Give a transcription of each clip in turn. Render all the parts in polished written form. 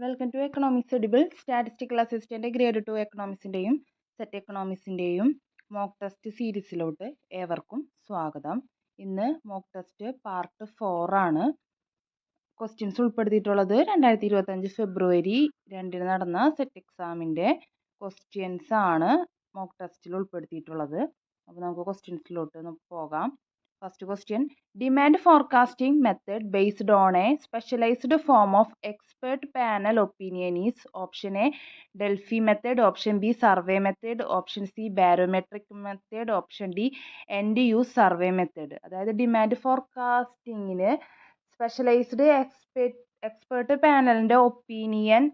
Welcome to economics edible. Statistical assistant grade 2 എക്കണോമിക്സിൻ്റെയും set എക്കണോമിക്സിൻ്റെയും mock test സീരീസിലോട്ട് ഏവർക്കും സ്വാഗതം. ഇന്ന് മോക്ക് ടെസ്റ്റ് പാർട്ട് 4 ആണ്. ക്വസ്റ്റ്യൻസ് ഉൾപ്പെടുത്തിയിട്ടുള്ളത് 2025 ഫെബ്രുവരി 2 നടന്ന സെറ്റ് എക്സാമിൻ്റെ ക്വസ്റ്റ്യൻസ് ആണ് മോക്ക് ടെസ്റ്റിൽ ഉൾപ്പെടുത്തിയിട്ടുള്ളത്. അപ്പോൾ നമുക്ക് ക്വസ്റ്റ്യൻസിലോട്ട് പോകാം. First question, demand forecasting method based on a specialized form of expert panel opinion is option A, Delphi method, option B, survey method, option C, barometric method, option D, end use survey method. അതായത് demand ഫോർകാസ്റ്റിങ്ങിന് specialised expert പാനലിൻ്റെ opinion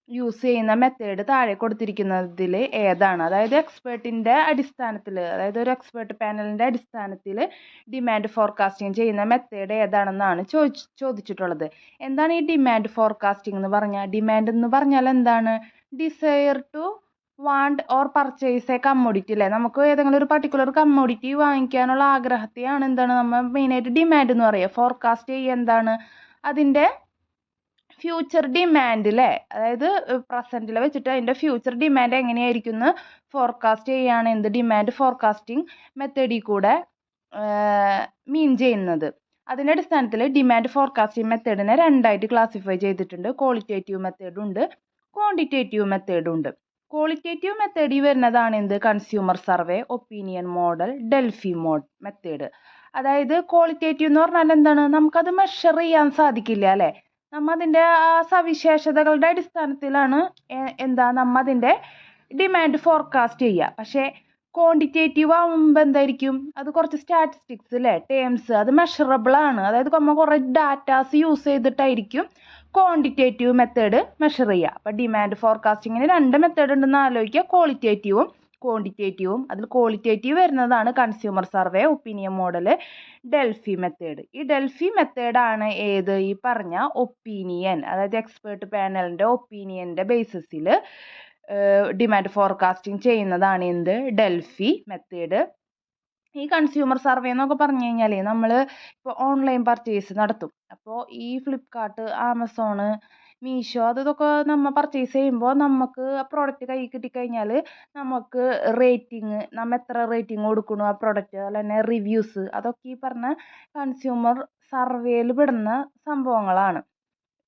use ചെയ്യുന്ന method താഴെ കൊടുത്തിരിക്കുന്നതിൽ ഏതാണ്? അതായത് എക്സ്പേർട്ടിൻ്റെ അടിസ്ഥാനത്തിൽ, അതായത് ഒരു എക്സ്പേർട്ട് പാനലിൻ്റെ അടിസ്ഥാനത്തിൽ ഡിമാൻഡ് ഫോർകാസ്റ്റിംഗ് ചെയ്യുന്ന മെത്തേഡ് ഏതാണെന്നാണ് ചോദിച്ചിട്ടുള്ളത്. എന്താണ് ഈ ഡിമാൻഡ് ഫോർകാസ്റ്റിംഗ് എന്ന് പറഞ്ഞാൽ? ഡിമാൻഡ് എന്ന് പറഞ്ഞാൽ എന്താണ്? Desire to want or purchase a commodity അല്ലേ? നമുക്ക് ഏതെങ്കിലും ഒരു പർട്ടിക്കുലർ കമ്മോഡിറ്റി വാങ്ങിക്കാനുള്ള ആഗ്രഹത്തെയാണ് എന്താണ് നമ്മൾ മെയിനായിട്ട് ഡിമാൻഡ് എന്ന് പറയുക. ഫോർകാസ്റ്റ് ചെയ്യുക എന്താണ്? അതിൻ്റെ ഫ്യൂച്ചർ ഡിമാൻഡ് അല്ലേ? അതായത് പ്രസൻറ്റിൽ വെച്ചിട്ട് അതിൻ്റെ ഫ്യൂച്ചർ ഡിമാൻഡ് എങ്ങനെയായിരിക്കും എന്ന് ഫോർകാസ്റ്റ് ചെയ്യുകയാണ് എന്ത് ഡിമാൻഡ് ഫോർകാസ്റ്റിംഗ് മെത്തേഡിൽ കൂടെ മീൻ ചെയ്യുന്നത്. അതിൻ്റെ അടിസ്ഥാനത്തിൽ ഡിമാൻഡ് ഫോർകാസ്റ്റിംഗ് മെത്തേഡിനെ രണ്ടായിട്ട് ക്ലാസിഫൈ ചെയ്തിട്ടുണ്ട്. ക്വാളിറ്റേറ്റീവ് മെത്തേഡും ഉണ്ട്, ക്വാണ്ടിറ്റേറ്റീവ് മെത്തേഡും ഉണ്ട്. ക്വാളിറ്റേറ്റീവ് മെത്തേഡിൽ വരുന്നതാണ് എന്ത്? Consumer survey, opinion model, Delphi method. അതായത് ക്വാളിറ്റേറ്റീവ് എന്ന് പറഞ്ഞാൽ എന്താണ്? നമുക്കത് മെഷർ ചെയ്യാൻ സാധിക്കില്ല അല്ലേ? നമ്മ അതിൻ്റെ സവിശേഷതകളുടെ അടിസ്ഥാനത്തിലാണ് നമ്മ അതിൻ്റെ ഡിമാൻഡ് ഫോർകാസ്റ്റ് ചെയ്യുക. പക്ഷേ ക്വാണ്ടിറ്റേറ്റീവ് ആകുമ്പോൾ എന്തായിരിക്കും? അത് കുറച്ച് സ്റ്റാറ്റിസ്റ്റിക്സ് അല്ലേ, ടേംസ്, അത് മെഷറബിൾ ആണ്. അതായത് നമ്മൾ കുറേ ഡാറ്റാസ് യൂസ് ചെയ്തിട്ടായിരിക്കും ക്വാണ്ടിറ്റേറ്റീവ് മെത്തേഡ് മെഷർ ചെയ്യുക. അപ്പോൾ ഡിമാൻഡ് ഫോർകാസ്റ്റിങ്ങിന് രണ്ട് മെത്തേഡ് ഉണ്ടെന്ന് ആലോചിക്കുക, ക്വാളിറ്റേറ്റീവും ക്വാണ്ടിറ്റേറ്റീവും. അതിൽ ക്വാളിറ്റേറ്റീവ് വരുന്നതാണ് consumer survey, opinion model, Delphi method. ഈ ഡെൽഫി മെത്തേഡാണ് ഏത്? ഈ പറഞ്ഞ ഒപ്പീനിയൻ, അതായത് എക്സ്പേർട്ട് പാനലിൻ്റെ ഒപ്പീനിയൻ്റെ ബേസിസിൽ ഡിമാൻഡ് ഫോർകാസ്റ്റിംഗ് ചെയ്യുന്നതാണ് എന്ത്? Delphi method. ഈ കൺസ്യൂമർ സർവേ എന്നൊക്കെ പറഞ്ഞു കഴിഞ്ഞാൽ നമ്മൾ ഇപ്പോൾ ഓൺലൈൻ പർച്ചേസ് നടത്തും. അപ്പോൾ ഈ ഫ്ലിപ്കാർട്ട്, ആമസോണ്, മീഷോ അതൊക്കെ നമ്മൾ പർച്ചേസ് ചെയ്യുമ്പോൾ നമുക്ക് ആ പ്രോഡക്റ്റ് കയ്യിൽ കിട്ടിക്കഴിഞ്ഞാൽ നമുക്ക് റേറ്റിംഗ്, നമ്മൾ എത്ര റേറ്റിംഗ് കൊടുക്കണു ആ പ്രോഡക്റ്റ്, അതുപോലെ തന്നെ റിവ്യൂസ്, അതൊക്കെ ഈ പറഞ്ഞ കൺസ്യൂമർ സർവേയിൽ പെടുന്ന സംഭവങ്ങളാണ്.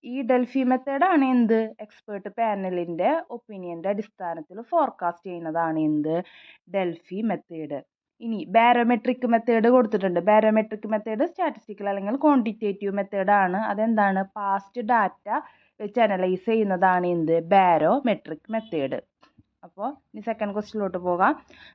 ഈ ഡെൽഫി മെത്തേഡാണ് എന്ത്? എക്സ്പേർട്ട് പാനലിൻ്റെ ഒപ്പീനിയൻ്റെ അടിസ്ഥാനത്തിൽ ഫോർകാസ്റ്റ് ചെയ്യുന്നതാണ് എന്ത്? Delphi method. ഇനി ബാരോമെട്രിക് മെത്തേഡ് കൊടുത്തിട്ടുണ്ട്. ബാരോമെട്രിക് മെത്തേഡ് സ്റ്റാറ്റിസ്റ്റിക്കൽ അല്ലെങ്കിൽ ക്വാണ്ടിറ്റേറ്റീവ് മെത്തേഡാണ്. അതെന്താണ്? പാസ്റ്റ് ഡാറ്റ വെച്ച് അനലൈസ് ചെയ്യുന്നതാണ് എന്ത്? Barometric method. അപ്പോൾ ഇനി സെക്കൻഡ് ക്വസ്റ്റ്യനിലോട്ട് പോകാം.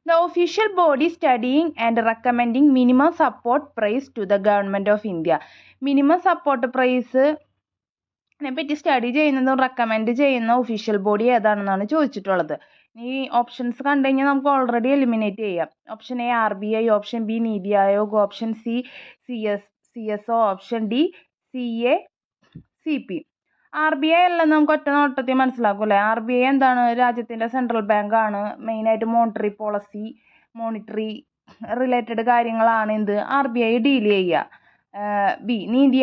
The official body studying and recommending minimum support price to the government of India. Minimum support പ്രൈസിനെ പറ്റി സ്റ്റഡി ചെയ്യുന്നതും റെക്കമെൻഡ് ചെയ്യുന്ന ഒഫീഷ്യൽ ബോഡി ഏതാണെന്നാണ് ചോദിച്ചിട്ടുള്ളത്. ഈ ഓപ്ഷൻസ് കണ്ടു കഴിഞ്ഞാൽ നമുക്ക് ഓൾറെഡി എലിമിനേറ്റ് ചെയ്യാം. Option A RBI, option B NITI Aayog, option C CSO, option D CACP. RBI എല്ലാം നമുക്ക് ഒറ്റ നോട്ടത്തിൽ മനസ്സിലാക്കും അല്ലേ? RBI എന്താണ്? രാജ്യത്തിൻ്റെ സെൻട്രൽ ബാങ്ക് ആണ്. മെയിനായിട്ട് മോണിറ്ററി റിലേറ്റഡ് കാര്യങ്ങളാണ് എന്ത്? RBI ഡീൽ ചെയ്യുക. ബി നീതി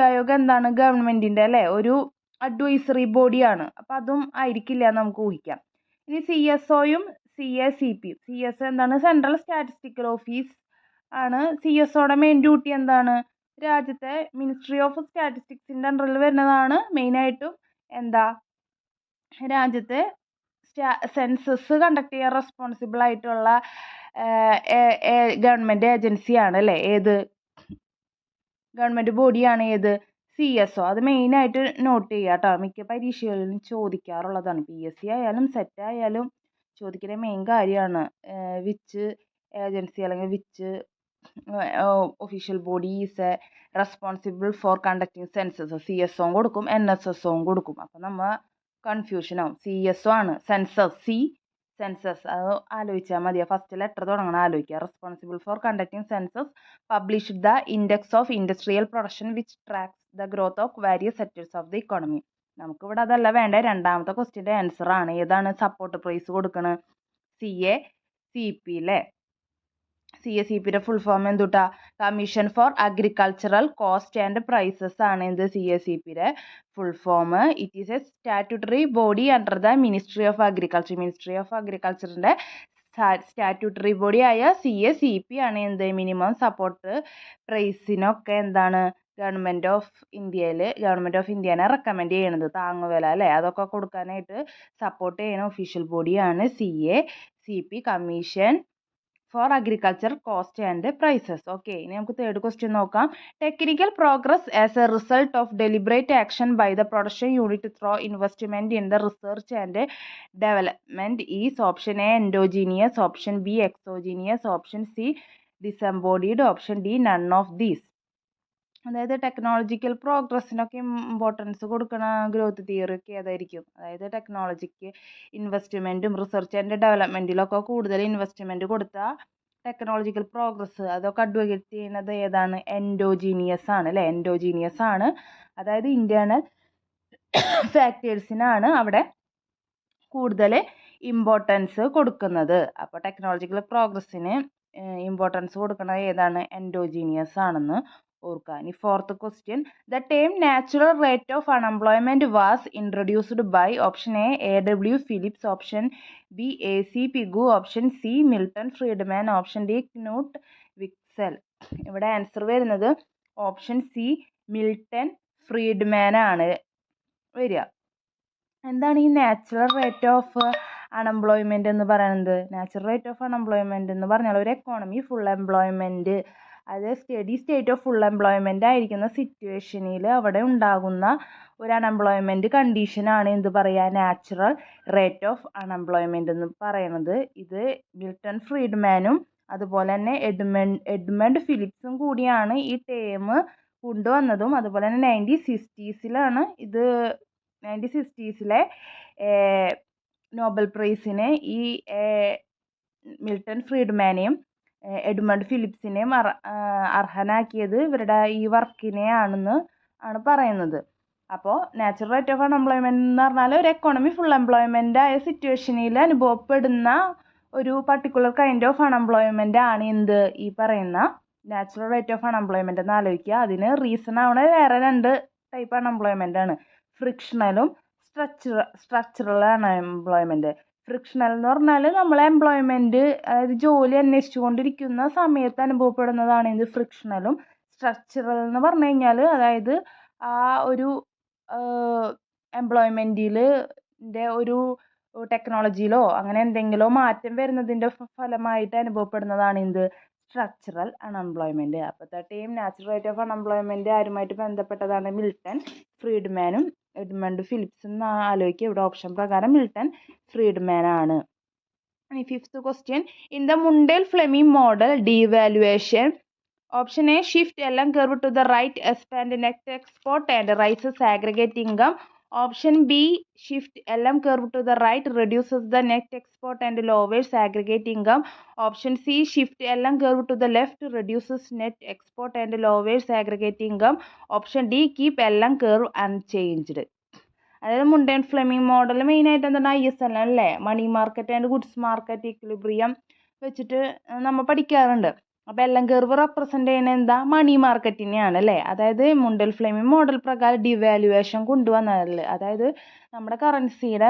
ആയോഗ് എന്താണ്? ഗവൺമെൻറ്റിൻ്റെ അല്ലേ ഒരു അഡ്വൈസറി ബോഡിയാണ്. അപ്പോൾ അതും ആയിരിക്കില്ല നമുക്ക് ഊഹിക്കാം. ഇനി CSOയും CACPയും. CSO എന്താണ്? സെൻട്രൽ സ്റ്റാറ്റിസ്റ്റിക്കൽ ഓഫീസ് ആണ്. CSOയുടെ മെയിൻ ഡ്യൂട്ടി എന്താണ്? രാജ്യത്തെ മിനിസ്ട്രി ഓഫ് സ്റ്റാറ്റിസ്റ്റിക്സിൻ്റെ അണ്ടറിൽ വരുന്നതാണ് മെയിനായിട്ടും രാജ്യത്തെ സെൻസസ് കണ്ടക്ട് ചെയ്യാൻ റെസ്പോൺസിബിൾ ആയിട്ടുള്ള ഗവൺമെൻറ് ഏജൻസിയാണ് അല്ലേ? ഏത് ഗവൺമെൻറ് ബോഡിയാണ് ഏത്? CSO. അത് മെയിനായിട്ട് നോട്ട് ചെയ്യുക കേട്ടോ. മിക്ക പരീക്ഷകളിലും ചോദിക്കാറുള്ളതാണ്. PSC ആയാലും സെറ്റ് ആയാലും ചോദിക്കുന്ന മെയിൻ കാര്യമാണ് വിച്ച് ഏജൻസി അല്ലെങ്കിൽ which official body is A responsible for conducting census. CSO കൊടുക്കും, NSSO കൊടുക്കും. അപ്പോൾ നമ്മൾ കൺഫ്യൂഷനാവും. CSO ആണ് സെൻസസ്. അത് ആലോചിച്ചാൽ മതി. ഫസ്റ്റ് ലെറ്റർ തുടങ്ങണം ആലോചിക്കുക. Responsible for conducting census, published the index of industrial production which tracks the growth of various sectors of the economy. നമുക്കിവിടെ അതല്ല വേണ്ട. രണ്ടാമത്തെ ക്വസ്റ്റ്യൻ്റെ ആൻസർ ആണ്. ഏതാണ് സപ്പോർട്ട് പ്രൈസ് കൊടുക്കുന്നത്? CACP അല്ലേ? CACPയുടെ ഫുൾ ഫോം എന്തുട്ടാ? Commission for agricultural cost and prices ആണ് ഇത് CACPയുടെ full form. It is a statutory body under the ministry of അഗ്രികൾച്ചറിൻ്റെ സ്റ്റാറ്റ്യൂട്ടറി ബോഡി ആയ CACP ആണ് എന്ത് മിനിമം സപ്പോർട്ട് പ്രൈസിനൊക്കെ എന്താണ് ഗവൺമെൻറ് ഓഫ് ഇന്ത്യനെ റെക്കമെൻഡ് ചെയ്യണത്. താങ്ങുവില അല്ലേ, അതൊക്കെ കൊടുക്കാനായിട്ട് സപ്പോർട്ട് ചെയ്യുന്ന ഒഫീഷ്യൽ ബോഡിയാണ് CACP, commission for agriculture cost and prices. Okay, ഇനി നമുക്ക് തേർഡ് ക്വസ്റ്റ്യൻ നോക്കാം. Technical progress as a result of deliberate action by the production unit through investment in the research and development is option A endogenous, option B exogenous, option C disembodied, option D none of these. അതായത് technological പ്രോഗ്രസ്സിനൊക്കെ importance കൊടുക്കുന്ന growth theory ഒക്കെ ഏതായിരിക്കും? അതായത് ടെക്നോളജിക്ക് ഇൻവെസ്റ്റ്മെൻറ്റും research and ഡെവലപ്മെൻറ്റിലൊക്കെ കൂടുതൽ investment കൊടുത്താൽ technological progress അതൊക്കെ advocate ചെയ്യുന്നത് ഏതാണ്? എൻഡോജീനിയസ് ആണ് അല്ലേ, എൻഡോജീനിയസ് ആണ്. അതായത് ഇൻറ്റേർണൽ ഫാക്ടേഴ്സിനാണ് അവിടെ കൂടുതൽ ഇമ്പോർട്ടൻസ് കൊടുക്കുന്നത്. അപ്പോൾ ടെക്നോളജിക്കൽ പ്രോഗ്രസ്സിന് ഇമ്പോർട്ടൻസ് കൊടുക്കുന്നത് ഏതാണ്? എൻഡോജീനിയസ് ആണെന്ന് ഓർക്കുക. ഇനി fourth question. The term natural rate of unemployment was introduced by option A AW Phillips, option B AC Pigou, option C Milton Friedman, option D Knut Wicksell. ഇവിടെ answer വരുന്നത് option C Milton Friedman ആണ് വരിക. എന്താണ് ഈ natural rate of unemployment എന്ന് പറയുന്നത്? Natural rate of unemployment എന്ന് പറഞ്ഞാൽ ഒരു എക്കോണമി ഫുൾ എംപ്ലോയ്മെന്റ്, അത് steady state of full employment ആയിരിക്കുന്ന സിറ്റുവേഷനിൽ അവിടെ ഉണ്ടാകുന്ന ഒരു അൺഎംപ്ലോയ്മെന്റ് കണ്ടീഷനാണ് എന്ത് പറയുക? നാച്ചുറൽ റേറ്റ് ഓഫ് അൺഎംപ്ലോയ്മെന്റ് എന്ന് പറയുന്നത്. ഇത് മിൽട്ടൺ ഫ്രീഡ്മാനും അതുപോലെ തന്നെ എഡ്മണ്ട് ഫിലിപ്സും കൂടിയാണ് ഈ ടേം കൊണ്ടുവന്നതും. അതുപോലെ തന്നെ 1960s ഇത് 1960s നോബൽ പ്രൈസിന് ഈ മിൽട്ടൺ ഫ്രീഡ്മാനെയും എഡ്മണ്ട് ഫിലിപ്സിനെയും അർഹനാക്കിയത് ഇവരുടെ ഈ വർക്കിനെ ആണ് പറയുന്നത്. അപ്പോൾ നാച്ചുറൽ റേറ്റ് ഓഫ് അൺഎംപ്ലോയ്മെന്റ് എന്ന് പറഞ്ഞാൽ ഒരു എക്കോണമി ഫുൾ എംപ്ലോയ്മെന്റ് ആയ സിറ്റുവേഷനിൽ അനുഭവപ്പെടുന്ന ഒരു പർട്ടിക്കുലർ കൈൻഡ് ഓഫ് അൺഎംപ്ലോയ്മെന്റ് ആണ് എന്ത് ഈ പറയുന്ന നാച്ചുറൽ റേറ്റ് ഓഫ് അൺഎംപ്ലോയ്മെന്റ് എന്ന് ആലോചിക്കുക. അതിന് റീസൺ ആവണ വേറെ രണ്ട് ടൈപ്പ് അൺഎംപ്ലോയ്മെന്റ് ആണ്, ഫ്രിക്ഷണലും സ്ട്രക്ചറൽ അൺഎംപ്ലോയ്മെന്റ്. ഫ്രിക്ഷണൽ എന്ന് പറഞ്ഞാൽ നമ്മൾ എംപ്ലോയ്മെന്റ്, അതായത് ജോലി അന്വേഷിച്ചു കൊണ്ടിരിക്കുന്ന സമയത്ത് അനുഭവപ്പെടുന്നതാണ് ഇത് ഫ്രിക്ഷണലും. സ്ട്രക്ചറൽ എന്ന് പറഞ്ഞു കഴിഞ്ഞാൽ അതായത് ആ ഒരു എംപ്ലോയ്മെന്റിൻ്റെ ഒരു ടെക്നോളജിയിലോ അങ്ങനെ എന്തെങ്കിലോ മാറ്റം വരുന്നതിൻ്റെ ഫലമായിട്ട് അനുഭവപ്പെടുന്നതാണ് എന്ത്? Structural unemployment. അപ്പോഴത്തെ term natural rate of unemployment ആരുമായിട്ട് ബന്ധപ്പെട്ടതാണ്? മിൽട്ടൺ ഫ്രീഡ്മാനും എഡ്മണ്ട് ഫിലിപ്സും എന്ന് ആലോചിക്കുക. ഇവിടെ ഓപ്ഷൻ പ്രകാരം മിൽട്ടൺ ഫ്രീഡ്മാൻ ആണ്. ഇനി fifth question. In the Mundell Fleming model devaluation, option A shift LM curve to the right, expand net export and rises aggregate income, option B shift LM curve to the right, reduces the net export and lowers aggregate income, option C shift LM curve to the left, reduces net export and lowers aggregate income, option D keep LM curve unchanged. അതായത് മുണ്ടേൻ Fleming model മെയിനായിട്ട് എന്താണ്? ISL അല്ലേ, money market and goods market equilibrium വെച്ചിട്ട് നമ്മൾ പഠിക്കാറുണ്ട്. അപ്പോൾ LM curve represent ചെയ്യുന്നത് എന്താ? മണി മാർക്കറ്റിനെയാണ് അല്ലേ. അതായത് മുണ്ടൽ ഫ്ലെമിംഗ് മോഡൽ പ്രകാരം ഡിവാലുവേഷൻ കൊണ്ടുവന്നതല്ലേ, അതായത് നമ്മുടെ കറൻസിയുടെ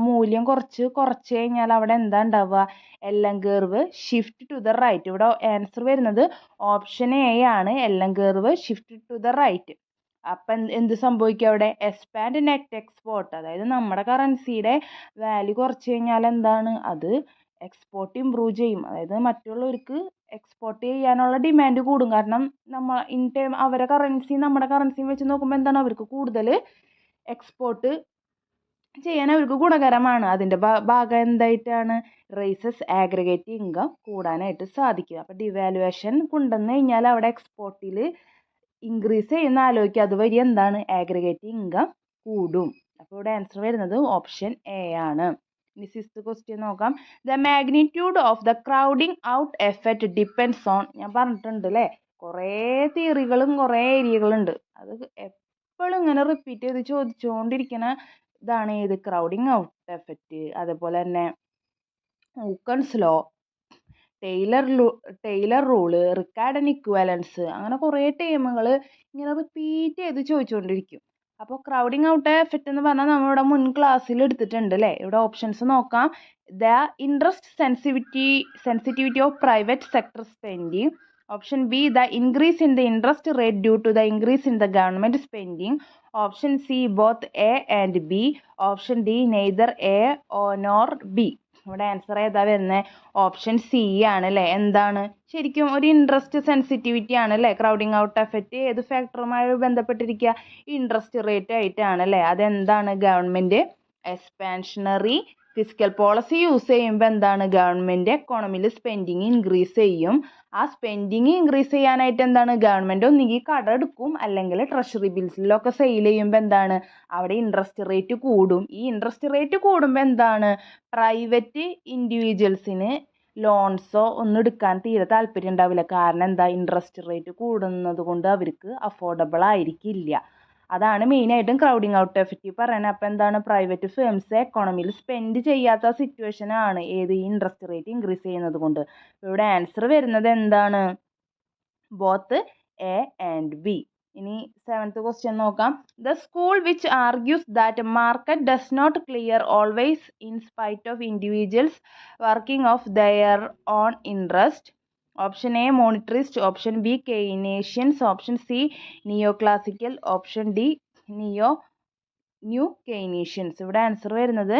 മൂല്യം കുറച്ച് കഴിഞ്ഞാൽ അവിടെ എന്താ ഉണ്ടാവുക? LM curve shift to the right. ഇവിടെ ആൻസർ വരുന്നത് ഓപ്ഷൻ എ ആണ്, LM curve shift to the right. അപ്പം എന്ത് സംഭവിക്കും അവിടെ? എക്സ്പാൻഡ് നെറ്റ് എക്സ്പോർട്ട്, അതായത് നമ്മുടെ കറൻസിയുടെ വാല്യൂ കുറച്ച് കഴിഞ്ഞാൽ എന്താണ്? അത് എക്സ്പോർട്ട് ഇമ്പ്രൂവ് ചെയ്യും. അതായത് മറ്റുള്ളവർക്ക് എക്സ്പോർട്ട് ചെയ്യാനുള്ള ഡിമാൻഡ് കൂടും. കാരണം അവരെ കറൻസി നമ്മുടെ കറൻസിയും വെച്ച് നോക്കുമ്പോൾ എന്താണ്? അവർക്ക് കൂടുതൽ എക്സ്പോർട്ട് ചെയ്യാൻ അവർക്ക് ഗുണകരമാണ്. അതിൻ്റെ ഭാഗം എന്തായിട്ടാണ്? റൈസസ് ആഗ്രിഗേറ്റ് ഇൻകം കൂടാനായിട്ട് സാധിക്കും. അപ്പോൾ ഡിവാലുവേഷൻ കൊണ്ടുവന്നു കഴിഞ്ഞാൽ അവിടെ എക്സ്പോർട്ടിൽ ഇൻക്രീസ് ചെയ്യുന്ന ആലോചിക്കുക, അതുവഴി എന്താണ്? ആഗ്രിഗേറ്റ് ഇൻകം കൂടും. അപ്പോൾ ഇവിടെ ആൻസർ വരുന്നത് ഓപ്ഷൻ എ ആണ്. ഇനി സിക്സ്ത് ക്വസ്റ്റ്യൻ നോക്കാം. The magnitude of the crowding out effect depends on, ഞാൻ പറഞ്ഞിട്ടുണ്ട് അല്ലേ, കുറേ തിയറികളും കുറേ ഏരിയകളുണ്ട്. അത് എപ്പോഴും ഇങ്ങനെ റിപ്പീറ്റ് ചെയ്ത് ചോദിച്ചുകൊണ്ടിരിക്കുന്ന ഇതാണ് ഏത്? Crowding out effect. അതുപോലെ തന്നെ Okun's law, Taylor rule, Ricardian equivalence, അങ്ങനെ കുറേ ടേമുകൾ ഇങ്ങനെ റിപ്പീറ്റ് ചെയ്ത് ചോദിച്ചുകൊണ്ടിരിക്കും. അപ്പോൾ ക്രൗഡിങ് ഔട്ട് എഫക്റ്റ് എന്ന് പറഞ്ഞാൽ നമ്മളിവിടെ മുൻ ക്ലാസ്സിൽ എടുത്തിട്ടുണ്ട് അല്ലേ. ഇവിടെ ഓപ്ഷൻസ് നോക്കാം. The interest sensitivity of private sector spending. Option B, the increase in the interest rate due to the increase in the government spending. Option C, both A and B. Option D, neither A nor B. ഇവിടെ answer ഏതാ വരുന്നത്? Option C ആണ് അല്ലേ. എന്താണ് ശരിക്കും ഒരു interest sensitivity ആണ് അല്ലേ. ക്രൗഡിങ് ഔട്ട് എഫക്റ്റ് ഏത് ഫാക്ടറുമായി ബന്ധപ്പെട്ടിരിക്കുക? ഇൻട്രസ്റ്റ് റേറ്റ് ആയിട്ടാണ് അല്ലേ. അതെന്താണ്? ഗവൺമെൻറ് എക്സ്പാൻഷണറി ഫിസിക്കൽ പോളിസി യൂസ് ചെയ്യുമ്പോൾ എന്താണ്? ഗവൺമെൻറ് എക്കോണമിയിൽ സ്പെൻഡിങ് ഇൻക്രീസ് ചെയ്യും. ആ സ്പെൻഡിങ് ഇൻക്രീസ് ചെയ്യാനായിട്ട് എന്താണ്? ഗവൺമെൻറ് ഒന്നുകിൽ കടം എടുക്കും, അല്ലെങ്കിൽ ട്രഷറി ബിൽസിലൊക്കെ സെയിൽ ചെയ്യുമ്പോൾ എന്താണ്? അവിടെ ഇൻട്രസ്റ്റ് റേറ്റ് കൂടും. ഈ ഇൻട്രസ്റ്റ് റേറ്റ് കൂടുമ്പോൾ എന്താണ്? പ്രൈവറ്റ് ഇൻഡിവിജ്വൽസിന് ലോൺസോ ഒന്നും എടുക്കാൻ തീരെ താല്പര്യം ഉണ്ടാവില്ല. കാരണം എന്താ? ഇൻട്രസ്റ്റ് റേറ്റ് കൂടുന്നത് കൊണ്ട് അവർക്ക് അഫോർഡബിൾ ആയിരിക്കില്ല. അതാണ് മെയിനായിട്ടും ക്രൗഡിങ് ഔട്ട് എഫക്റ്റ് പറയുന്നത്. അപ്പോൾ എന്താണ്? പ്രൈവറ്റ് ഫേംസ് എക്കോണമിയിൽ സ്പെൻഡ് ചെയ്യാത്ത സിറ്റുവേഷൻ ആണ് ഏത്? ഈ ഇൻട്രസ്റ്റ് റേറ്റ് ഇൻക്രീസ് ചെയ്യുന്നത് കൊണ്ട്. ഇവിടെ ആൻസർ വരുന്നത് എന്താണ്? Both A and B. ഇനി 7th ക്വസ്റ്റ്യൻ നോക്കാം. The school which argues that market does not clear always in spite of individuals working of their own interest. Option A, monetarist. Option B, Keynesians. Option C, neo classical. Option D, new Keynesians. ഇവിടെ answer വരുന്നത്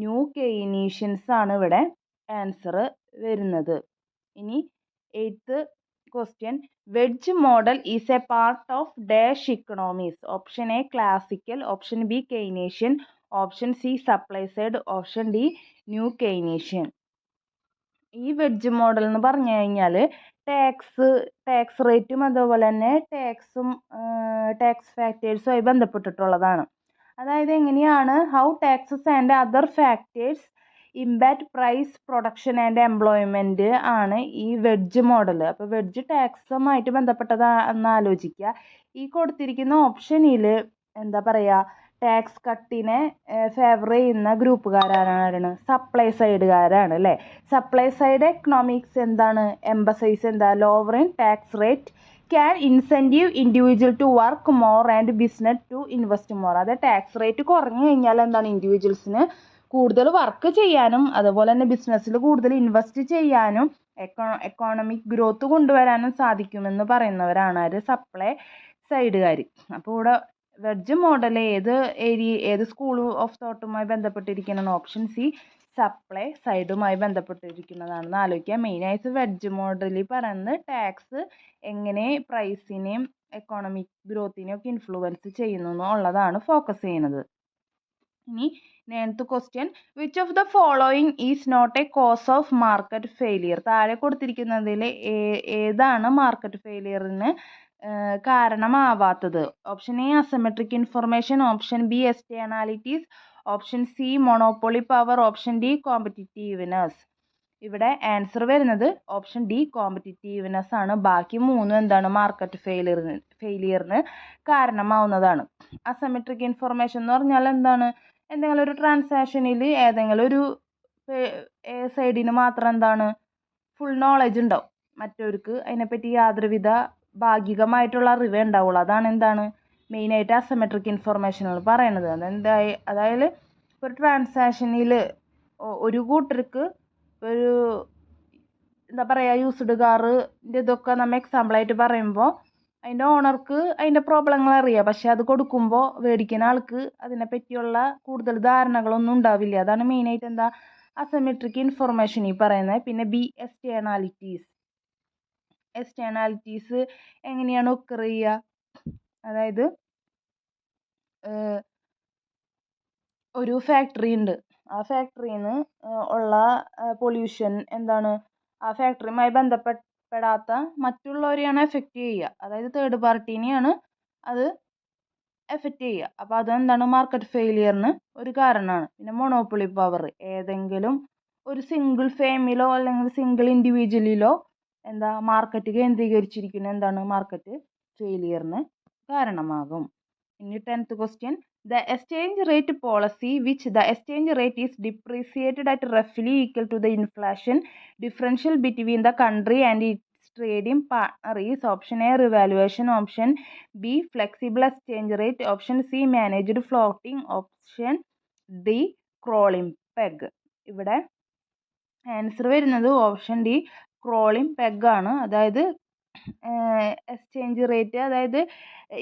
new കെയ്നീഷ്യൻസ് ആണ് ഇവിടെ answer വരുന്നത്. ഇനി 8th question. Wedge model is a part of dash economies. Option A, classical. Option B, Keynesian. Option C, supply side. Option D, new Keynesian. ഈ wedge model എന്ന് പറഞ്ഞു കഴിഞ്ഞാൽ ടാക്സ് റേറ്റും അതുപോലെ തന്നെ ടാക്സ് ഫാക്ടേഴ്സുമായി ബന്ധപ്പെട്ടിട്ടുള്ളതാണ്. അതായത് എങ്ങനെയാണ്? How taxes and other factors impact price, production and employment ആണ് ഈ വെഡ്ജ് മോഡൽ. അപ്പോൾ വെഡ്ജ് ടാക്സുമായിട്ട് ബന്ധപ്പെട്ടതാണെന്ന് ആലോചിക്കുക. ഈ കൊടുത്തിരിക്കുന്ന ഓപ്ഷനിൽ എന്താ പറയുക? ടാക്സ് കട്ടിനെ ഫേവർ ചെയ്യുന്ന ഗ്രൂപ്പുകാരാണ്? സപ്ലൈ സൈഡുകാരാണ് അല്ലേ. സപ്ലൈ സൈഡ് എക്കണോമിക്സ് എന്താണ്? എംബസൈസ് എന്താ? Lowering tax rate can incentive individual to work more and business to invest more. അതായത് ടാക്സ് റേറ്റ് കുറഞ്ഞു കഴിഞ്ഞാൽ എന്താണ്? ഇൻഡിവിജ്വൽസിന് കൂടുതൽ വർക്ക് ചെയ്യാനും അതുപോലെ തന്നെ ബിസിനസ്സിൽ കൂടുതൽ ഇൻവെസ്റ്റ് ചെയ്യാനും എക്കോണമിക് ഗ്രോത്ത് കൊണ്ടുവരാനും സാധിക്കുമെന്ന് പറയുന്നവരാണ് ആര്? സപ്ലൈ സൈഡുകാർ. അപ്പോൾ ഇവിടെ വെഡ്ജ് മോഡൽ ഏത് സ്കൂൾ ഓഫ് തോട്ടുമായി ബന്ധപ്പെട്ടിരിക്കുന്നതാണ്? ഓപ്ഷൻ സി, സപ്ലൈ സൈഡുമായി ബന്ധപ്പെട്ടിരിക്കുന്നതാണെന്ന് ആലോചിക്കുക. മെയിനായിട്ട് വെഡ്ജ് മോഡലിൽ പറയുന്നത് ടാക്സ് എങ്ങനെ പ്രൈസിനെയും എക്കോണമിക് ഗ്രോത്തിനെയും ഒക്കെ ഇൻഫ്ലുവൻസ് ചെയ്യുന്നു എന്നുള്ളതാണ് ഫോക്കസ് ചെയ്യുന്നത്. ഇനി 9th question. Which of the following is not a cause of market failure. താഴെ കൊടുത്തിരിക്കുന്നതിൽ ഏതാണ് മാർക്കറ്റ് ഫെയിലിയറിന് കാരണമാവാത്തത്? Option A, asymmetric information. Option B, externalities. Option C, monopoly power. Option D, competitiveness. ഇവിടെ ആൻസർ വരുന്നത് ഓപ്ഷൻ ഡി, കോമ്പറ്റിറ്റീവ്നെസ് ആണ്. ബാക്കി മൂന്നും എന്താണ്? മാർക്കറ്റ് ഫെയിലിയറിന് കാരണമാവുന്നതാണ്. അസിമെട്രിക് ഇൻഫർമേഷൻ എന്ന് പറഞ്ഞാൽ എന്താണ്? എന്തെങ്കിലും ഒരു ട്രാൻസാക്ഷനിൽ ഏതെങ്കിലും ഒരു സൈഡിന് മാത്രം എന്താണ്? ഫുൾ നോളജ് ഉണ്ടാവും, മറ്റവർക്ക് അതിനെപ്പറ്റി യാതൊരുവിധ ഭാഗികമായിട്ടുള്ള അറിവേ ഉണ്ടാവുള്ളൂ. അതാണ് എന്താണ്? മെയിനായിട്ട് അസിമെട്രിക് ഇൻഫർമേഷനുകൾ പറയണത്. അതായത് ഒരു ട്രാൻസാക്ഷനിൽ ഒരു കൂട്ടർക്ക് ഒരു എന്താ പറയുക, യൂസ്ഡ് കാറിൻ്റെ ഇതൊക്കെ നമ്മൾ എക്സാമ്പിളായിട്ട് പറയുമ്പോൾ അതിൻ്റെ ഓണർക്ക് അതിൻ്റെ പ്രോബ്ലങ്ങൾ അറിയാം. പക്ഷെ അത് കൊടുക്കുമ്പോൾ മേടിക്കുന്ന ആൾക്ക് അതിനെപ്പറ്റിയുള്ള കൂടുതൽ ധാരണകളൊന്നും ഉണ്ടാവില്ല. അതാണ് മെയിനായിട്ട് എന്താ? അസിമെട്രിക് ഇൻഫർമേഷൻ ഈ പറയുന്നത്. പിന്നെ ബി, എക്സ്റ്റേണാലിറ്റീസ് എങ്ങനെയാണ് ഒക്കർ ചെയ്യുക? അതായത് ഒരു ഫാക്ടറി ഉണ്ട്, ആ ഫാക്ടറിയിൽ നിന്ന് ഉള്ള പൊല്യൂഷൻ എന്താണ്? ആ ഫാക്ടറിയുമായി ബന്ധപ്പെടാത്ത മറ്റുള്ളവരെയാണ് എഫക്റ്റ് ചെയ്യുക. അതായത് തേർഡ് പാർട്ടീനെയാണ് അത് എഫക്റ്റ് ചെയ്യുക. അപ്പോൾ അതെന്താണ്? മാർക്കറ്റ് ഫെയിലിയറിന് ഒരു കാരണമാണ്. പിന്നെ മൊണോപ്പൊളി പവർ, ഏതെങ്കിലും ഒരു സിംഗിൾ ഫേമിലോ അല്ലെങ്കിൽ സിംഗിൾ ഇൻഡിവിജ്വലിലോ എന്താ മാർക്കറ്റ് കേന്ദ്രീകരിച്ചിരിക്കുന്ന എന്താണ്? മാർക്കറ്റ് ഫെയിലിയറിന് കാരണമാകും. ഇനി 10th question. The exchange rate policy, which the exchange rate is depreciated at roughly equal to the inflation differential between the country and its trading partner, is option A revaluation, option B flexible exchange rate, option C managed floating, option D crawling peg. ഇവിടെ answer വരുന്നത് option D crawling peg ആണ്. അതായത് exchange rate, അതായത്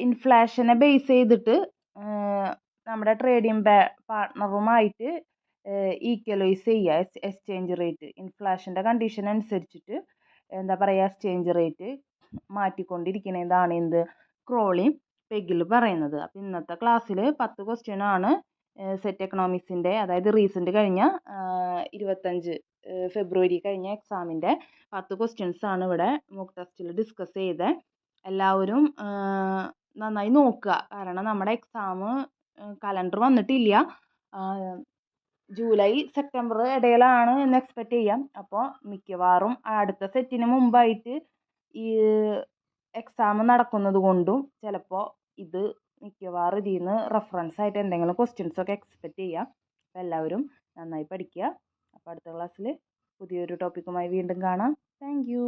ഇൻഫ്ലേഷനെ base ചെയ്തിട്ട് നമ്മുടെ trading പാർട്ട്ണറുമായിട്ട് equalise ചെയ്യുക exchange rate. ഇൻഫ്ലേഷൻ്റെ condition അനുസരിച്ചിട്ട് എന്താ പറയുക, എക്സ്ചേഞ്ച് റേറ്റ് മാറ്റിക്കൊണ്ടിരിക്കുന്നതാണ് എന്ത് ക്രോളിംഗ് പെഗിൽ പറയുന്നത്. അപ്പം ഇന്നത്തെ ക്ലാസ്സിൽ 10 ക്വസ്റ്റ്യൻ ആണ് സെറ്റ് എക്കണോമിക്സിൻ്റെ, അതായത് റീസെൻ്റ് കഴിഞ്ഞ 25 ഫെബ്രുവരി കഴിഞ്ഞ എക്സാമിൻ്റെ 10 ക്വസ്റ്റ്യൻസ് ആണ് ഇവിടെ മോക്ക് ടെസ്റ്റിൽ ഡിസ്കസ് ചെയ്തത്. എല്ലാവരും നന്നായി നോക്കുക, കാരണം നമ്മുടെ എക്സാം കലണ്ടർ വന്നിട്ടില്ല. ജൂലൈ സെപ്റ്റംബർ ഇടയിലാണ് എന്ന് എക്സ്പെക്റ്റ് ചെയ്യാം. അപ്പോൾ മിക്കവാറും അടുത്ത സെറ്റിന് മുമ്പായിട്ട് ഈ എക്സാം നടക്കുന്നത് കൊണ്ടും ചിലപ്പോൾ ഇത് മിക്കവാറും ഇതിൽ നിന്ന് റെഫറൻസ് ആയിട്ട് എന്തെങ്കിലും ക്വസ്റ്റ്യൻസ് ഒക്കെ എക്സ്പെക്റ്റ് ചെയ്യാം. അപ്പോൾ എല്ലാവരും നന്നായി പഠിക്കുക. അപ്പോൾ അടുത്ത ക്ലാസ്സിൽ പുതിയൊരു ടോപ്പിക്കുമായി വീണ്ടും കാണാം. Thank you.